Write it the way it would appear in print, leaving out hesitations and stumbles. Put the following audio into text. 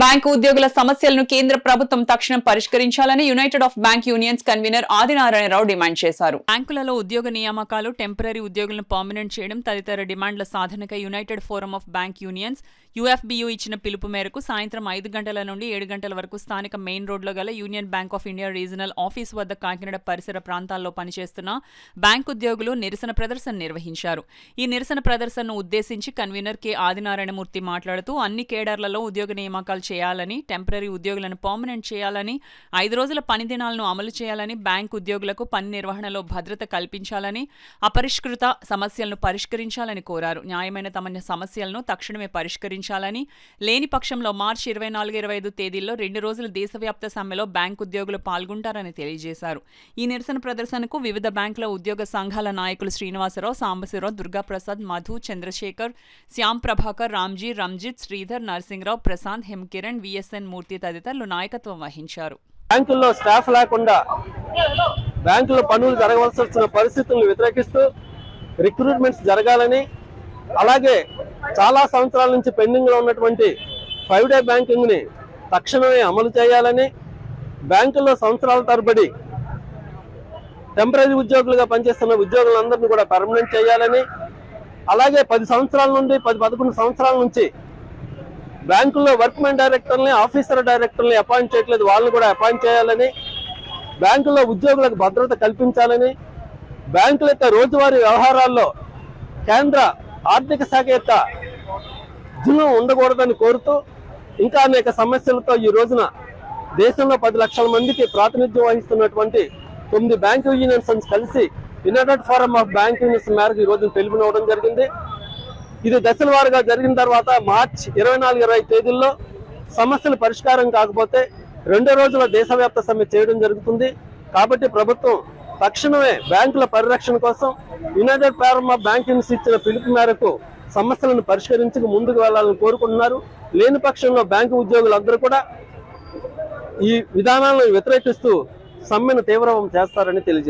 Bank ఉద్యోగుల సమస్యలను కేంద్ర ప్రభుత్వం తక్షణం పరిష్కరించాలని United of bank unions convener Adinarayana Rao demand చేశారు. బ్యాంకులలో ఉద్యోగ నియామకాలు, టెంపరరీ ఉద్యోగులను పర్మనెంట్ చేయడం తదితర డిమాండ్ల సాధనకై united forum of bank unions UFBU ఇచ్చిన పిలుపు మేరకు సాయంత్రం 5 గంటల నుండి 7 గంటల వరకు స్థానిక మెయిన్ రోడ్లో గల union bank of India regional office వద్ద కాకినాడ పరిసర ప్రాంతాల్లో పనిచేస్తున్న బ్యాంక్ ఉద్యోగులు నిరసన ప్రదర్శన నిర్వహించారు. ఈ నిరసన ప్రదర్శనను ఉద్దేశించి కన్వీనర్ కె ఆదినారాయణమూర్తి మాట్లాడుతూ అన్ని కేడర్లలో ఉద్యోగ నియామకాలు చేయాలని, టెంపరరీ ఉద్యోగులను పర్మనెంట్ చేయాలని, 5 రోజుల పని దినాలను అమలు చేయాలని, బ్యాంక్ ఉద్యోగులకు పని నిర్వహణలో భద్రత కల్పించాలని, అపరిష్కృత సమస్యలను పరిష్కరించాలని కోరారు. న్యాయమైన తమ సమస్యలను తక్షణమే పరిష్కరించాలని, లేని పక్షంలో మార్చి 24-25 తేదీల్లో 2 రోజుల దేశవ్యాప్త సమ్మెలో బ్యాంక్ ఉద్యోగులు పాల్గొంటారని తెలియజేశారు. ఈ నిరసన ప్రదర్శనకు వివిధ బ్యాంకుల ఉద్యోగ సంఘాల నాయకులు శ్రీనివాసరావు, సాంబశివరావు, దుర్గాప్రసాద్, మధు, చంద్రశేఖర్, శ్యామ్ ప్రభాకర్, రామ్జీ, రంజిత్, శ్రీధర్, నరసింహరావు, ప్రశాంత్, హెమ్కిరణ్, విఎస్ఎన్ మూర్తి తదితరులు నాయకత్వం వహించారు. బ్యాంకుల్లో స్టాఫ్ లేకుండా బ్యాంకులో పనులు జరగవలసి వచ్చిన పరిస్థితులను వ్యతిరేకిస్తూ రిక్రూట్మెంట్స్ జరగాలని, అలాగే చాలా సంవత్సరాల నుంచి పెండింగ్లో ఉన్నటువంటి 5-డే బ్యాంకింగ్ని తక్షణమే అమలు చేయాలని, బ్యాంకుల్లో సంవత్సరాల తరబడి టెంపరరీ ఉద్యోగులుగా పనిచేస్తున్న ఉద్యోగులందరినీ కూడా పర్మనెంట్ చేయాలని, అలాగే 10 సంవత్సరాల నుండి 10-11 సంవత్సరాల నుంచి బ్యాంకుల్లో వర్క్మెన్ డైరెక్టర్ని, ఆఫీసర్ డైరెక్టర్ని అపాయింట్ చేయట్లేదు, వాళ్ళని కూడా అపాయింట్ చేయాలని, బ్యాంకుల్లో ఉద్యోగులకు భద్రత కల్పించాలని, బ్యాంకుల యొక్క రోజువారీ వ్యవహారాల్లో కేంద్ర ఆర్థిక శాఖ యొక్క జులుం ఉండకూడదని కోరుతూ ఇంకా అనేక సమస్యలతో ఈ రోజున దేశంలో 10 లక్షల మందికి ప్రాతినిధ్యం వహిస్తున్నటువంటి 9 బ్యాంకు యూనియన్స్ కలిసి United forum of bank unions మేరకు ఈ రోజున పిలుపునివ్వడం జరిగింది. ఇది దశల వారీగా జరిగిన తర్వాత మార్చి 24-25 తేదీల్లో సమస్యలు పరిష్కారం కాకపోతే 2 రోజుల దేశవ్యాప్త సమ్మె చేయడం జరుగుతుంది. కాబట్టి ప్రభుత్వం తక్షణమే బ్యాంకుల పరిరక్షణ కోసం United forum of bank unions ఇచ్చిన పిలుపు మేరకు సమస్యలను పరిష్కరించి ముందుకు వెళ్లాలని కోరుకుంటున్నారు. లేని పక్షంలో బ్యాంకు ఉద్యోగులందరూ కూడా ఈ విధానాలను వ్యతిరేకిస్తూ సమ్మెను తీవ్రం చేస్తారని తెలియజేస్తారు.